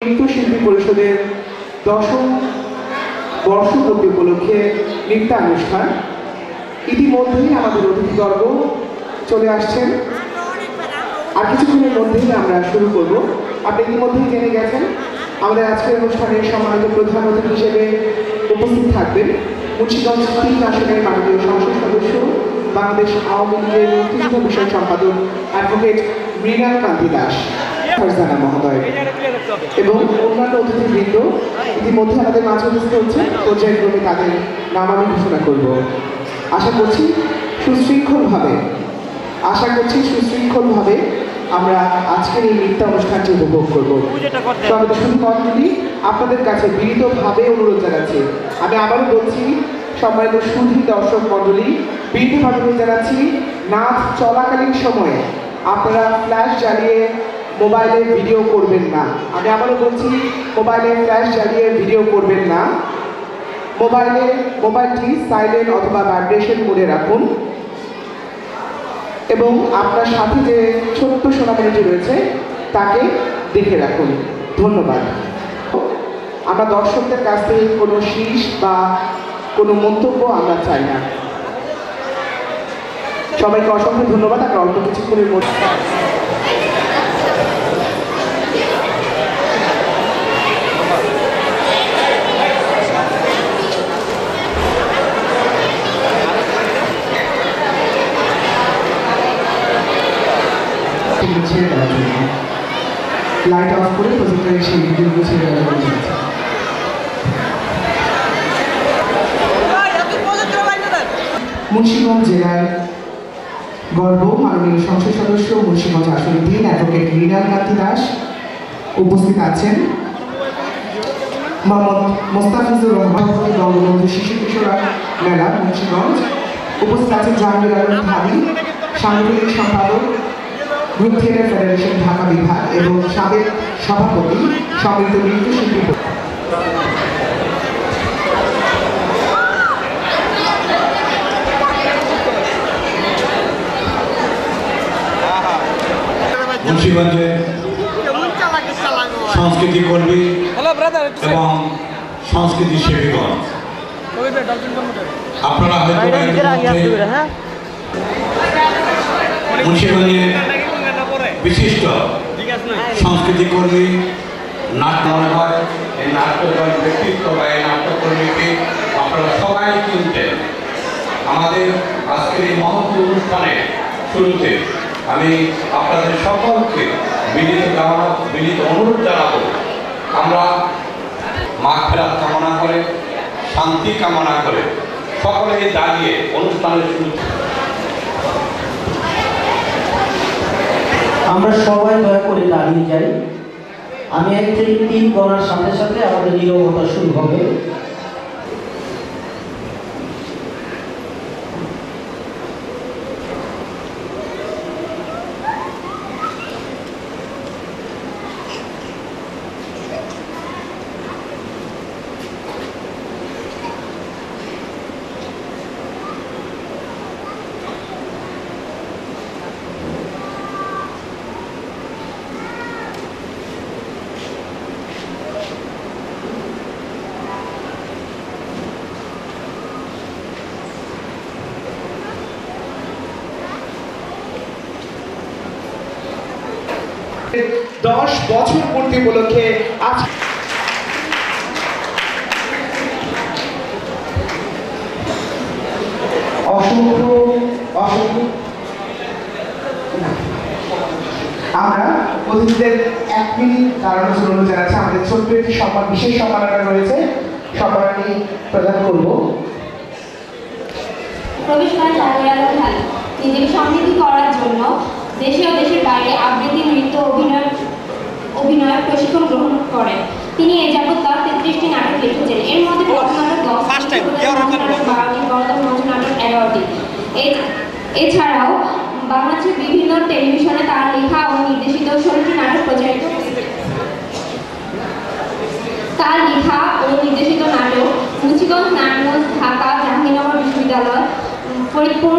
নৃত্যশিল্পী পরিষদের 10ম বর্ষপূর্তি উপলক্ষে নৃত্যানুষ্ঠান। ইতিমধ্যেই আমাদের অতিথিবর্গ চলে আসছেন, আর কিছুক্ষণের মধ্যেই আমরা শুরু করব। আপনি ইতিমধ্যেই জেনে গেছেন আমাদের আজকের অনুষ্ঠানের সম্মানিত প্রধান অতিথি হিসেবে উপস্থিত থাকবেন মুন্সিগঞ্জ 3 আসনের মাননীয় সংসদ সদস্য, বাংলাদেশ আওয়ামী লীগের মুক্তিযুদ্ধ বিষয়ক সম্পাদক অ্যাডভোকেট মৃণাল কান্তি দাস মহোদয় এবং অন্যান্য অতিথিবৃন্দ ইতিমধ্যে আমাদের মাঝে উপস্থিত হচ্ছে। পর্যায়ক্রমে তাদের নাম আমি ঘোষণা করব। আশা করছি সুশৃঙ্খলভাবে আমরা আজকের এই নৃত্য অনুষ্ঠানটি উপভোগ করব। মণ্ডলী, আপনাদের কাছে বিনীতভাবে অনুরোধ জানাচ্ছি, আমি আবারও বলছি, সম্মানিত সুধী দর্শক মণ্ডলী, বিনীতভাবে অনুরোধ জানাচ্ছি, নাচ চলাকালীন সময়ে আপনারা ফ্ল্যাশ জ্বালিয়ে মোবাইলে ভিডিও করবেন না। আমি আবারও বলছি, মোবাইলে ফ্ল্যাশ জ্বালিয়ে ভিডিও করবেন না। মোবাইলটি সাইলেন্ট অথবা ভাইব্রেশন মোডে রাখুন এবং আপনার সাথে যে ছোট্ট সোনামণিটি রয়েছে তাকে দেখে রাখুন। ধন্যবাদ। আমরা দর্শকদের কাছ থেকে কোনো শীষ বা কোনো মন্তব্য আমরা চাই না। সবাইকে অসংখ্য ধন্যবাদ। আমরা অল্প কিছুক্ষণের মধ্যে লাইট অফ করে প্রজেক্টরে সেই ভিডিওগুলো ছেড়ে দেওয়ার জন্য মুন্সিগঞ্জ জেলার গর্ব মাননীয় সংসদ সদস্য মুন্সিগঞ্জ আসন 3 অ্যাডভোকেট মৃণাল কান্তি দাস উপস্থিত আছেন। মোহাম্মদ মোস্তাফিজুর রহমান বঙ্গবন্ধু শিশু কিশোর মেলা মুন্সিগঞ্জ উপস্থিত আছেন। জাহাঙ্গীর আলম ধাবি সাংগঠনিক সম্পাদক গ্রুপ থিয়েটার ফেডারেশন ঢাকা বিভাগ এবং সাবেক সভাপতি সম্মিলিত নৃত্যশিল্পী। মুন্সিগঞ্জে সংস্কৃতি কর্মী এবং সংস্কৃতি সেবীগণ, আপনারা মুন্সিগঞ্জে বিশিষ্ট সংস্কৃতি কর্মী নাট্য মনে হয়, এই নাট্যকর্মী ব্যক্তিত্ব বা এই নাট্যকর্মীকে আপনারা সবাই চিনতেন। আমাদের আজকের এই মহৎ অনুষ্ঠানের শুরুতে আমি আপনাদের সকলকে বিনীত অনুরোধ জানাবো, আমরা মাগফিরাত কামনা করে, শান্তি কামনা করে সকলে দাঁড়িয়ে অনুষ্ঠানের শুরু। আমরা সবাই দয়া করে দাঁড়িয়ে যাই। আমি 1 থেকে 3 গণার সাথে সাথে আমাদের নীরবতা শুরু হবে। দশ বছর পূর্তি উপলক্ষে আজ অসংখ্য আমরা অতিথিদের 1 মিনিট দাঁড়ানোর জন্য অনুরোধ জানাচ্ছি। আমাদের ছোট্ট একটি বিশেষ সম্মাননা রয়েছে, সম্মাননা প্রদান করব। প্রবেশমান জাহাঙ্গীর আলম ধাবি নিজেকে সমৃদ্ধ করার জন্য দেশে ও দেশের বাইরে আবৃত্তি, নৃত্য, অভিনয় প্রশিক্ষণ গ্রহণ করেন। তিনি এ যাবৎ 33টি নাটক লিখেছেন। এর মধ্যে নাটক 11টি। এছাড়াও বাংলাদেশের বিভিন্ন টেলিভিশনে তার লেখা ও নির্দেশিত 16টি নাটক প্রচারিত হয়েছে। তার লেখা ও নির্দেশিত নাটক মুন্সিগঞ্জ, নারায়ণগঞ্জ, ঢাকা, জাহাঙ্গীরনগর বিশ্ববিদ্যালয়, ফরিদপুর,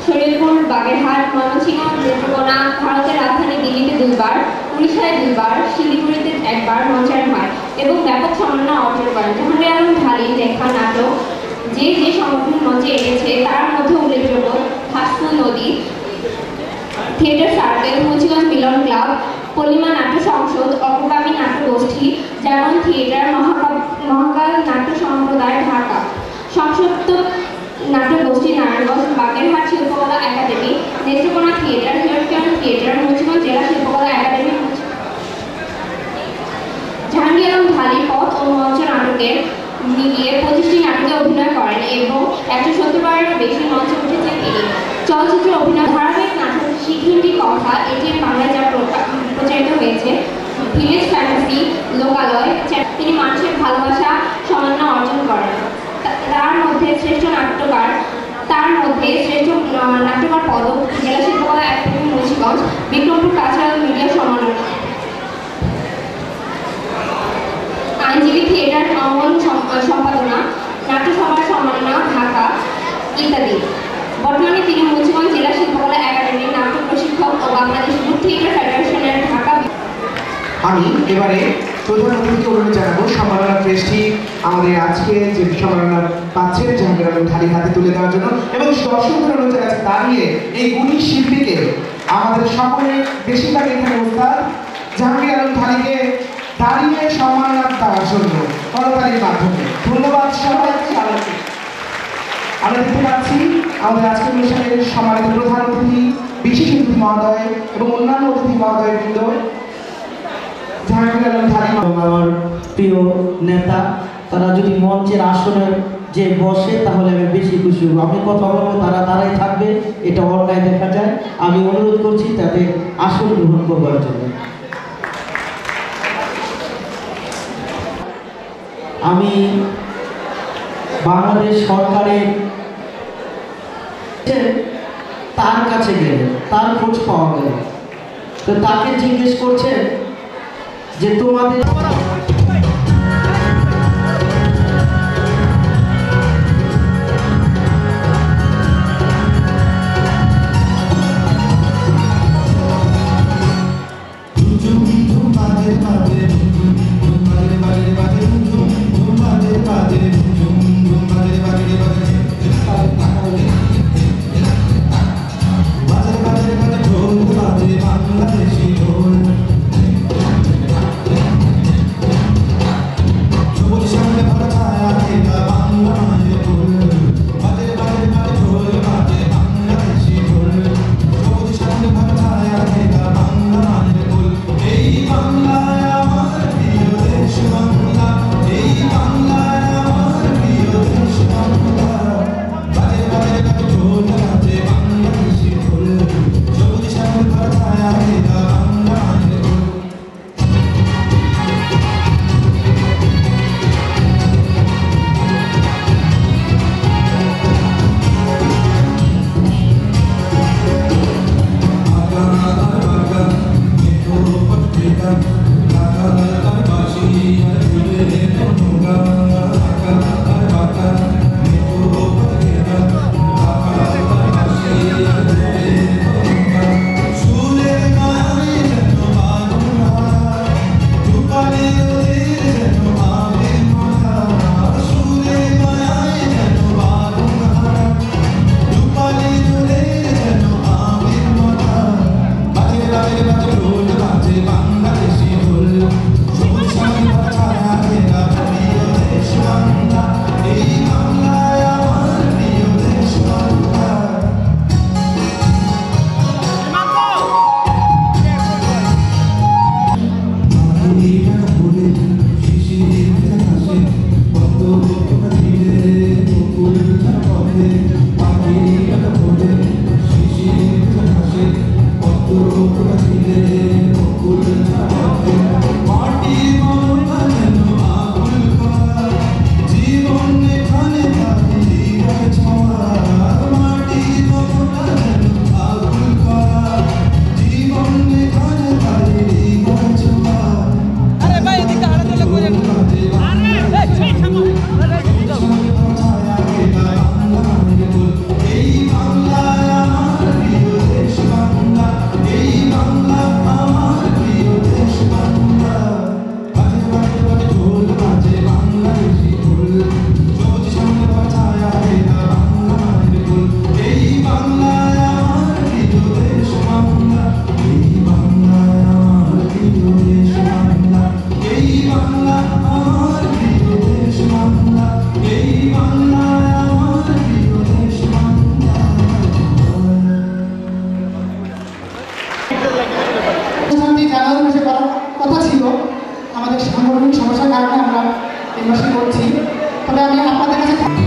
শরীয়তপুর, বাগেরহাট, ময়মনসিংহ, নেত্রকোনা, ভারতের রাজধানী দিল্লিতে 2 বার, উড়িষ্যায় 2 বার, শিলিগুড়িতে 1 বার মঞ্চায়ন হয় এবং ব্যাপক সম্মাননা অর্জন করেন। জাহাঙ্গীর আলম ঢালির লেখা নাটক যে যে সংগঠন মঞ্চে এনেছে তার মধ্যে উল্লেখযোগ্য হাসফুল নদী, থিয়েটার সার্কেল, মুন্সিগঞ্জ মিলন ক্লাব, পল্লিমা নাট্য সংসদ, অপগামী নাট্যগোষ্ঠী, জাগরণ থিয়েটার, মহাকাল নাট্য সম্প্রদায় ঢাকা, সংসপ্ত নাট্যগোষ্ঠী নারায়ণগঞ্জ, বাগেরহাট শিল্পকলা একাডেমি, নেত্রকোনা থিয়েটার, হিরটন থিয়েটার, মুন্সিগঞ্জ জেলা শিল্পকলা একাডেমি। জাহাঙ্গীর আলম ঢালি পথ ও মঞ্চ নাটকের মিলিয়ে 25টি নাটকে অভিনয় করেন এবং 170 বারেরও বেশি মঞ্চে উঠেছেন তিনি। চলচ্চিত্র অভিনয় ধারাবাহিক নাটক শিখিন্ডি কথা, এটিএন বাংলায় যা প্রচারিত হয়েছে, ভিলেজ ফ্যান্টাসি, লোকালয়, তিনি মানুষের ভালোবাসা সম্মাননা অর্জন করেন। তার মধ্যে শ্রেষ্ঠ নাট্যকার পদক জেলা Shilpakala academy Munshiganj, Bikrampur cultural media সম্মাননা, আইনজীবী থিয়েটার অঙ্গন সম্পাদনা, নাট্যসভার সম্মাননা ঢাকা ইত্যাদি। বর্তমানে তিনি মুন্সিগঞ্জ জেলা শিল্পকলা একাডেমির নাট্য প্রশিক্ষক ও বাংলাদেশ গ্রুপ থিয়েটার ফেডারেশনের ঢাকা। আমি এবারে প্রধান অতিথিকে অনুরোধ জানাবো সম্মাননা ক্রেস্টটি আমাদের আজকে যে সম্মাননা পাচ্ছেন জাহাঙ্গীর আলম ঢালির হাতে তুলে দেওয়ার জন্য, এবং দর্শকদের অনুরোধ জানাচ্ছি দাঁড়িয়ে এই গুণী শিল্পীকে আমাদের সকলের বেশিরভাগ এখানে উস্তাদ জাহাঙ্গীর আলম ঢালিকে দাঁড়িয়ে সম্মাননা দেওয়ার জন্য করতালির মাধ্যমে ধন্যবাদ সবাইকে। আমরা দেখতে পাচ্ছি আমাদের আজকের অনুষ্ঠানের সম্মানিত প্রধান অতিথি, বিশেষ অতিথি মহোদয় এবং অন্যান্য অতিথি মহোদয়বৃন্দ, জাহাঙ্গীর আলম ঢালি আমার প্রিয় নেতা, তারা যদি মঞ্চের আসনের যে বসে তাহলে আমি বেশি খুশি হব। আমি কথা বলবো, তারা দাঁড়াই থাকবে, এটা অন্যায় দেখা যায়। আমি অনুরোধ করছি তাদের আসন গ্রহণ করবার জন্য। আমি বাংলাদেশ সরকারের তার কাছে গেলে তার খোঁজ পাওয়া গেল, তো তাকে জিজ্ঞেস করছে যে তোমাদের সাংগঠনিক সমস্যার কারণে আমরা এই মাসে করছি। তবে আমি আপনাদের কাছে আমার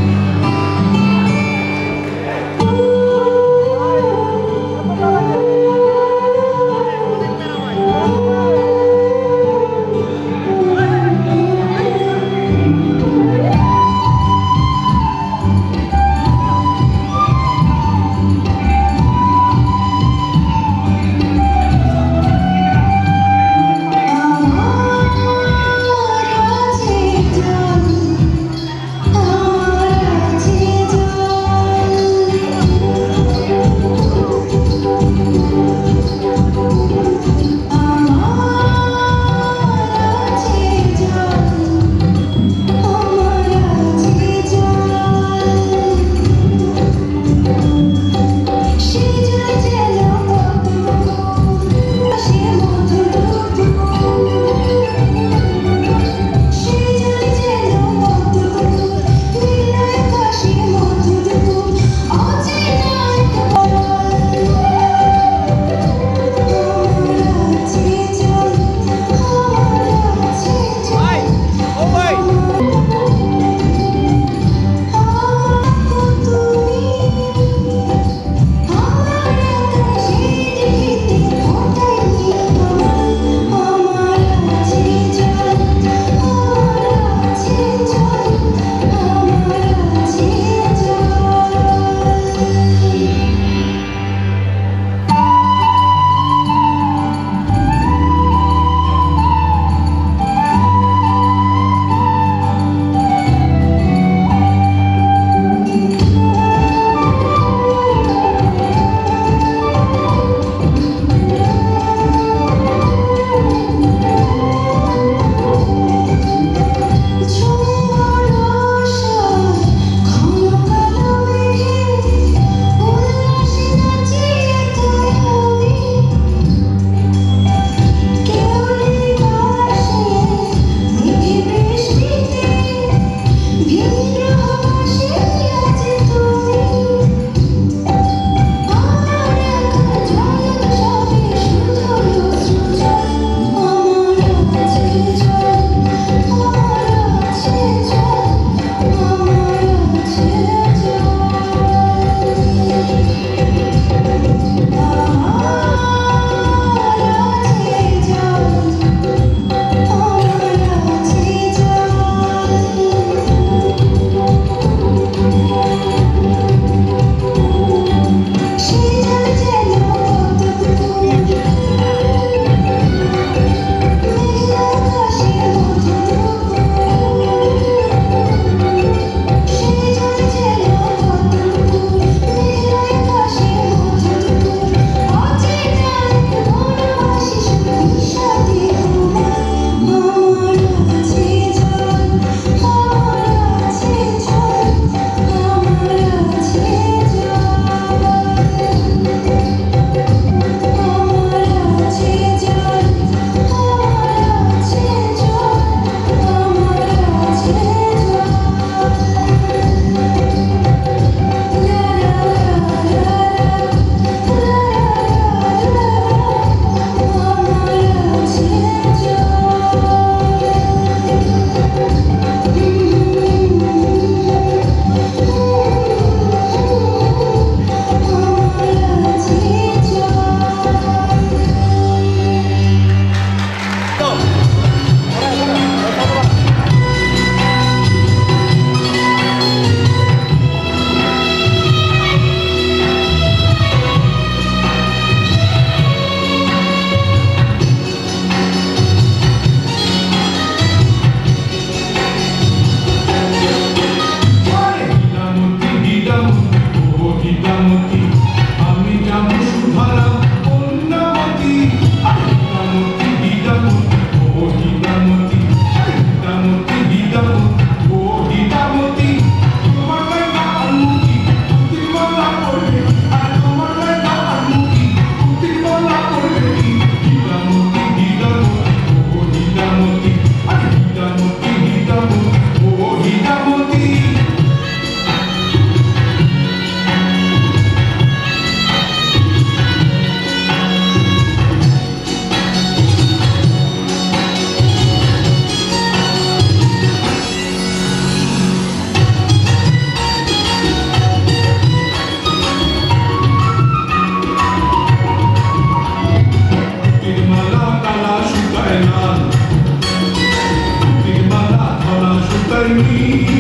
me.